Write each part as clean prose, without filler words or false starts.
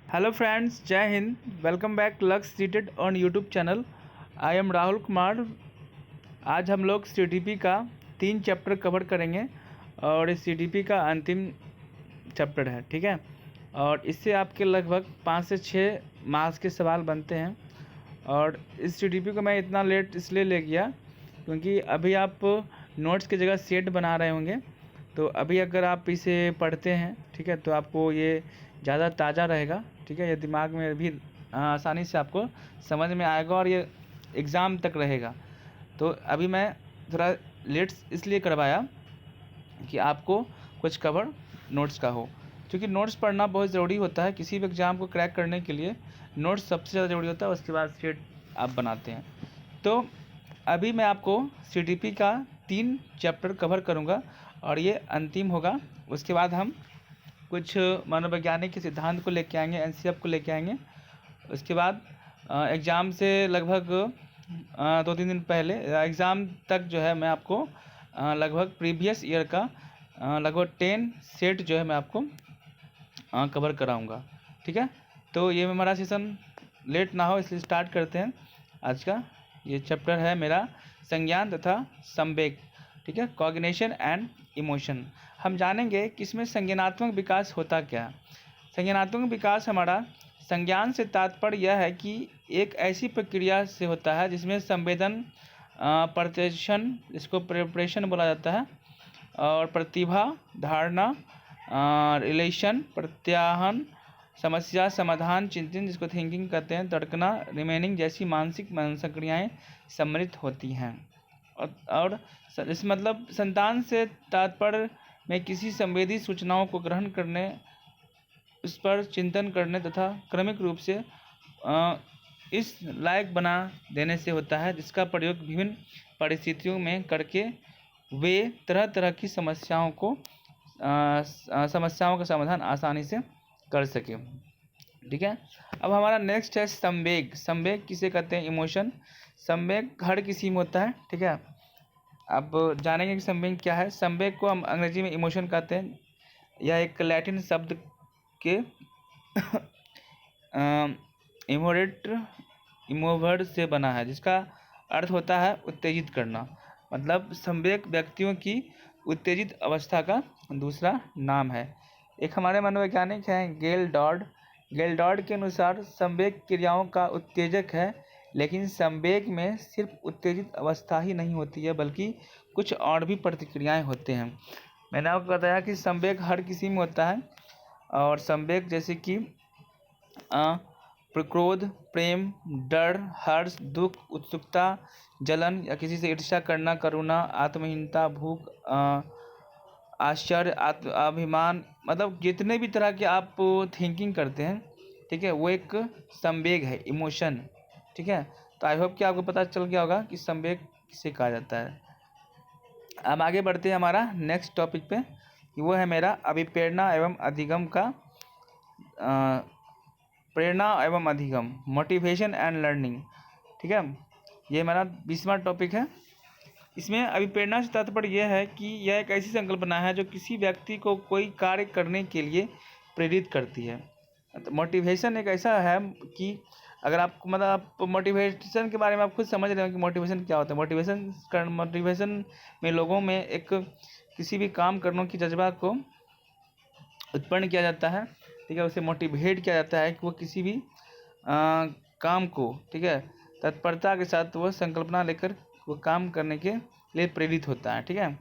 Hello friends, जय Hind. Welcome back lux seated on YouTube channel. I am Rahul Kumar. आज हम लोग सीटीपी का 3 चैप्टर कवर करेंगे और इस सीटीपी का अंतिम चैप्टर है, ठीक है। और इससे आपके लगभग 5 से 6 मार्क्स के सवाल बनते हैं। और इस सीटीपी को मैं इतना लेट इसलिए ले गया क्योंकि अभी आप नोट्स की जगह सेट बना रहे होंगे। तो अभी अगर आप इसे पढ़ते हैं, ठीक है, तो आपको ये ज़्यादा ताज़ा रहेगा, ठीक है। ये दिमाग में भी आसानी से आपको समझ में आएगा और ये एग्ज़ाम तक रहेगा। तो अभी मैं थोड़ा लेट इसलिए करवाया कि आपको कुछ कवर नोट्स का हो, क्योंकि नोट्स पढ़ना बहुत ज़रूरी होता है किसी भी एग्ज़ाम को क्रैक करने के लिए। नोट्स सबसे ज़्यादा ज़रूरी होता है, उसके बाद स्टेट आप बनाते हैं। तो अभी मैं आपको सीटीपी का 3 चैप्टर कवर करूँगा और ये अंतिम होगा। उसके बाद हम कुछ मनोवैज्ञानिक के सिद्धांत को लेके आएंगे, एनसीएफ को लेके आएंगे। उसके बाद एग्ज़ाम से लगभग 2-3 दिन पहले एग्ज़ाम तक जो है मैं आपको लगभग प्रीवियस ईयर का लगभग 10 सेट जो है मैं आपको कवर कराऊंगा, ठीक है। तो ये हमारा सेशन लेट ना हो इसलिए स्टार्ट करते हैं। आज का ये चैप्टर है मेरा संज्ञान तथा संवेग, ठीक है, कॉग्निशन एंड इमोशन। हम जानेंगे कि इसमें संज्ञानात्मक विकास होता क्या है। संज्ञानात्मक विकास हमारा संज्ञान से तात्पर्य यह है कि एक ऐसी प्रक्रिया से होता है जिसमें संवेदन, प्रत्यक्षण, इसको प्रिपरेशन बोला जाता है, और प्रतिभा, धारणा, रिलेशन, प्रत्याहन, समस्या समाधान, चिंतन जिसको थिंकिंग कहते हैं, तड़कना, रिमेनिंग जैसी मानसिक संक्रियाएँ सम्मिलित होती हैं। और इस मतलब संतान से तात्पर्य में किसी संवेदी सूचनाओं को ग्रहण करने, उस पर चिंतन करने तथा क्रमिक रूप से इस लायक बना देने से होता है, जिसका प्रयोग विभिन्न परिस्थितियों में करके वे तरह तरह की समस्याओं का समाधान आसानी से कर सके, ठीक है। अब हमारा नेक्स्ट है संवेग। संवेग किसे कहते हैं? इमोशन। संवेग हर किसी में होता है, ठीक है। अब जानेंगे कि संवेग क्या है। संवेग को हम अंग्रेजी में इमोशन कहते हैं। यह एक लैटिन शब्द के इमोवर्ड से बना है, जिसका अर्थ होता है उत्तेजित करना। मतलब संवेग व्यक्तियों की उत्तेजित अवस्था का दूसरा नाम है। एक हमारे मनोवैज्ञानिक हैं गेल डॉर्ड के अनुसार संवेग क्रियाओं का उत्तेजक है, लेकिन संवेग में सिर्फ उत्तेजित अवस्था ही नहीं होती है बल्कि कुछ और भी प्रतिक्रियाएं होते हैं। मैंने आपको बताया कि संवेग हर किसी में होता है, और संवेग जैसे कि क्रोध, प्रेम, डर, हर्ष, दुख, उत्सुकता, जलन या किसी से ईर्ष्या करना, करुणा, आत्महीनता, भूख, आश्चर्य, अभिमान, मतलब जितने भी तरह के आप थिंकिंग करते हैं, ठीक है, वो एक संवेग है, इमोशन, ठीक है। तो आई होप कि आपको पता चल गया होगा कि संवेग किसे कहा जाता है। अब आगे बढ़ते हैं हमारा नेक्स्ट टॉपिक पे, कि वो है मेरा अभिप्रेरणा एवं अधिगम का प्रेरणा एवं अधिगम, मोटिवेशन एंड लर्निंग, ठीक है। ये हमारा 20वां टॉपिक है। इसमें अभिप्रेरणा से तात्पर्य यह है कि यह एक ऐसी संकल्पना है जो किसी व्यक्ति को कोई कार्य करने के लिए प्रेरित करती है। तो मोटिवेशन एक ऐसा है कि अगर आपको मतलब आप मोटिवेशन के बारे में आप खुद समझ रहे हो कि मोटिवेशन क्या होता है। मोटिवेशन में लोगों में एक किसी भी काम करने की जज्बा को उत्पन्न किया जाता है, ठीक है। उसे मोटिवेट किया जाता है कि वो किसी भी काम को, ठीक है, तत्परता के साथ वो संकल्पना लेकर वो काम करने के लिए प्रेरित होता है, ठीक है।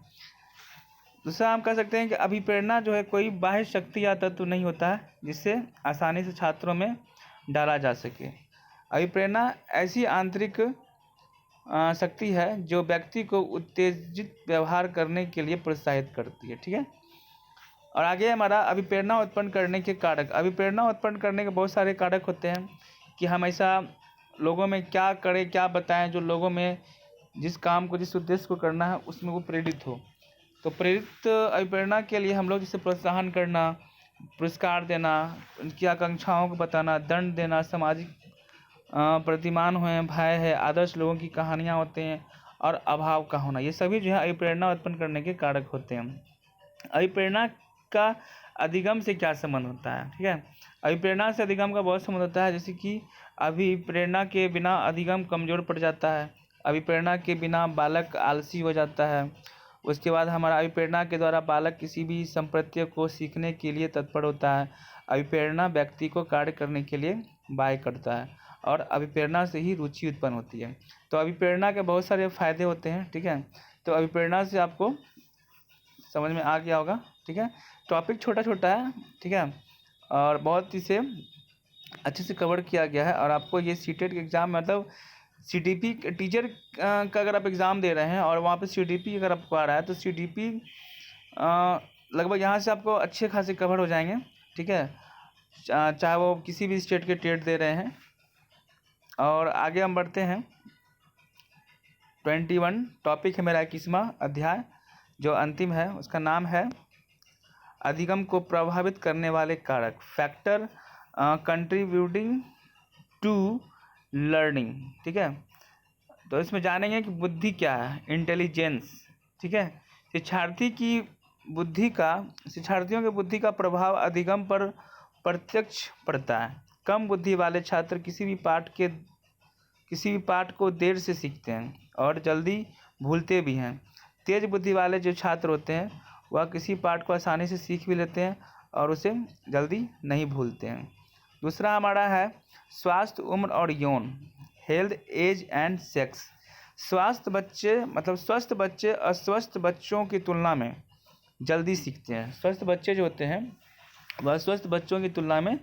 दूसरा हम कह सकते हैं कि अभिप्रेरणा जो है कोई बाह्य शक्ति या तत्व नहीं होता है जिससे आसानी से छात्रों में डाला जा सके। अभिप्रेरणा ऐसी आंतरिक शक्ति है जो व्यक्ति को उत्तेजित व्यवहार करने के लिए प्रोत्साहित करती है, ठीक है। और आगे हमारा अभिप्रेरणा उत्पन्न करने के कारक। अभिप्रेरणा उत्पन्न करने के बहुत सारे कारक होते हैं कि हम ऐसा लोगों में क्या करें, क्या बताएं जो लोगों में जिस काम को, जिस उद्देश्य को करना है उसमें वो प्रेरित हो। तो प्रेरित अभिप्रेरणा के लिए हम लोग इसे प्रोत्साहन करना, पुरस्कार देना, उनकी आकांक्षाओं को बताना, दंड देना, सामाजिक प्रतिमान हुए, भय है, आदर्श लोगों की कहानियाँ होते हैं, और अभाव का होना, ये सभी जो है अभिप्रेरणा उत्पन्न करने के कारक होते हैं। अभिप्रेरणा का अधिगम से क्या संबंध होता है। ठीक है, अभिप्रेरणा से अधिगम का बहुत संबंध होता है। जैसे कि अभिप्रेरणा के बिना अधिगम कमज़ोर पड़ जाता है, अभिप्रेरणा के बिना बालक आलसी हो जाता है। उसके बाद हमारा अभिप्रेरणा के द्वारा बालक किसी भी संप्रत्य को सीखने के लिए तत्पर होता है। अभिप्रेरणा व्यक्ति को कार्य करने के लिए बाध्य करता है और अभिप्रेरणा से ही रुचि उत्पन्न होती है। तो अभिप्रेरणा के बहुत सारे फायदे होते हैं। ठीक है, तो अभिप्रेरणा से आपको समझ में आ गया होगा। ठीक है, टॉपिक छोटा छोटा है। ठीक है, और बहुत इसे अच्छे से कवर किया गया है। और आपको ये सीटेट के एग्ज़ाम मतलब सीटीपी टीचर का अगर आप एग्ज़ाम दे रहे हैं और वहाँ पे सीटीपी अगर आपको आ रहा है तो सीटीपी लगभग यहाँ से आपको अच्छे खासे कवर हो जाएंगे। ठीक है, चाहे वो किसी भी स्टेट के टेट दे रहे हैं। और आगे हम बढ़ते हैं। 21 टॉपिक है मेरा 21वां अध्याय जो अंतिम है, उसका नाम है अधिगम को प्रभावित करने वाले कारक, फैक्टर कंट्रीब्यूटिंग टू लर्निंग। ठीक है, तो इसमें जानेंगे कि बुद्धि क्या है, इंटेलिजेंस। ठीक है, शिक्षार्थियों के बुद्धि का प्रभाव अधिगम पर प्रत्यक्ष पड़ता है। कम बुद्धि वाले छात्र किसी भी पाठ को देर से सीखते हैं और जल्दी भूलते भी हैं। तेज बुद्धि वाले जो छात्र होते हैं वह किसी पाठ को आसानी से सीख भी लेते हैं और उसे जल्दी नहीं भूलते हैं। दूसरा हमारा है स्वास्थ्य, उम्र और यौन, हेल्थ, एज एंड सेक्स। स्वस्थ बच्चे अस्वस्थ बच्चों की तुलना में जल्दी सीखते हैं। स्वस्थ बच्चे जो होते हैं वह स्वस्थ बच्चों की तुलना में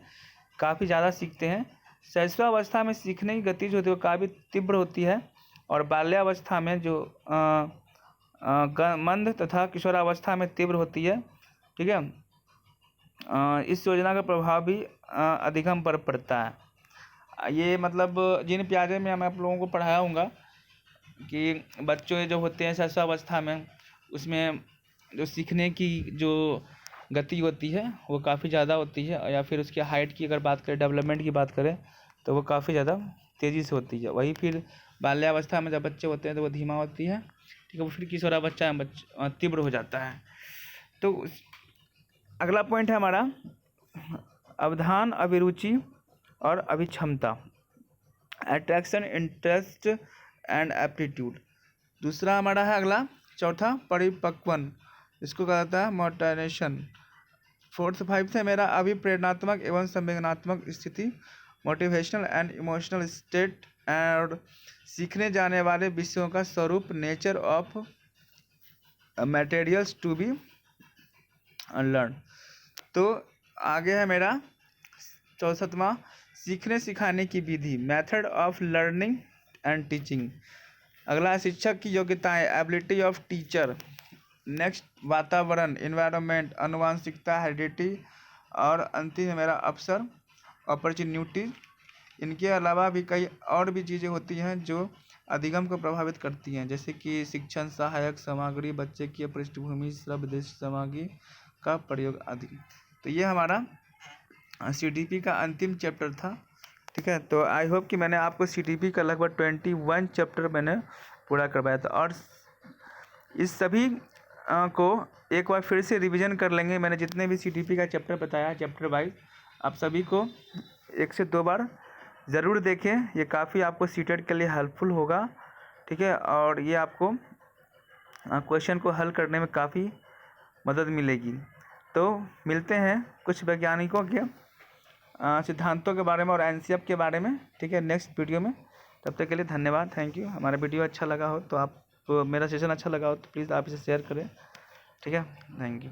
काफ़ी ज़्यादा सीखते हैं। शैशवावस्था में सीखने की गति जो होती है वो काफ़ी तीव्र होती है और बाल्यावस्था में जो मंद तथा किशोरावस्था में तीव्र होती है। ठीक है, इस योजना का प्रभाव भी अधिगम पर पड़ता है। ये मतलब जिन प्याजे में मैं आप लोगों को पढ़ाया हूँगा कि बच्चों जो होते हैं शैशवावस्था में, उसमें जो सीखने की जो गति होती है वो काफ़ी ज़्यादा होती है, या फिर उसकी हाइट की अगर बात करें, डेवलपमेंट की बात करें तो वो काफ़ी ज़्यादा तेज़ी से होती है। वही फिर बाल्यावस्था में जब बच्चे होते हैं तो वो धीमा होती है। ठीक है, वो फिर किशोरावस्था में तीव्र हो जाता है। तो अगला पॉइंट है हमारा अवधान, अभिरुचि और अभिक्षमता, अट्रैक्शन, इंटरेस्ट एंड एप्टीट्यूड। दूसरा हमारा है अगला चौथा परिपक्वन, इसको कहा जाता है मोटिवेशन। 4th है मेरा अभिप्रेरणात्मक एवं संवेदनात्मक स्थिति, मोटिवेशनल एंड इमोशनल स्टेट, और सीखने जाने वाले विषयों का स्वरूप, nature of materials to be learn. तो आगे है मेरा 64वां सीखने सिखाने की विधि, method of learning and teaching. अगला शिक्षक की योग्यताएं, एबिलिटी ऑफ टीचर। नेक्स्ट वातावरण, इन्वायरमेंट, आनुवांशिकता, हेरिडिटी। और अंतिम है मेरा अवसर, अपॉर्चुनिटी। इनके अलावा भी कई और भी चीज़ें होती हैं जो अधिगम को प्रभावित करती हैं, जैसे कि शिक्षण सहायक सामग्री, बच्चे की पृष्ठभूमि, श्रव्य सामग्री का प्रयोग आदि। तो ये हमारा सीटीपी का अंतिम चैप्टर था। ठीक है, तो आई होप कि मैंने आपको सीटीपी का लगभग 21 चैप्टर मैंने पूरा करवाया था। और इस सभी को एक बार फिर से रिवीजन कर लेंगे। मैंने जितने भी सीटीपी का चैप्टर बताया चैप्टर वाइज, आप सभी को 1 से 2 बार ज़रूर देखें। ये काफ़ी आपको सीटेट के लिए हेल्पफुल होगा। ठीक है, और ये आपको क्वेश्चन को हल करने में काफ़ी मदद मिलेगी। तो मिलते हैं कुछ वैज्ञानिकों के सिद्धांतों के बारे में और एनसीएफ के बारे में। ठीक है, नेक्स्ट वीडियो में। तब तक के लिए धन्यवाद, थैंक यू। हमारा वीडियो अच्छा लगा हो तो आप, मेरा सेशन अच्छा लगा हो तो प्लीज़ आप इसे शेयर करें। ठीक है, थैंक यू।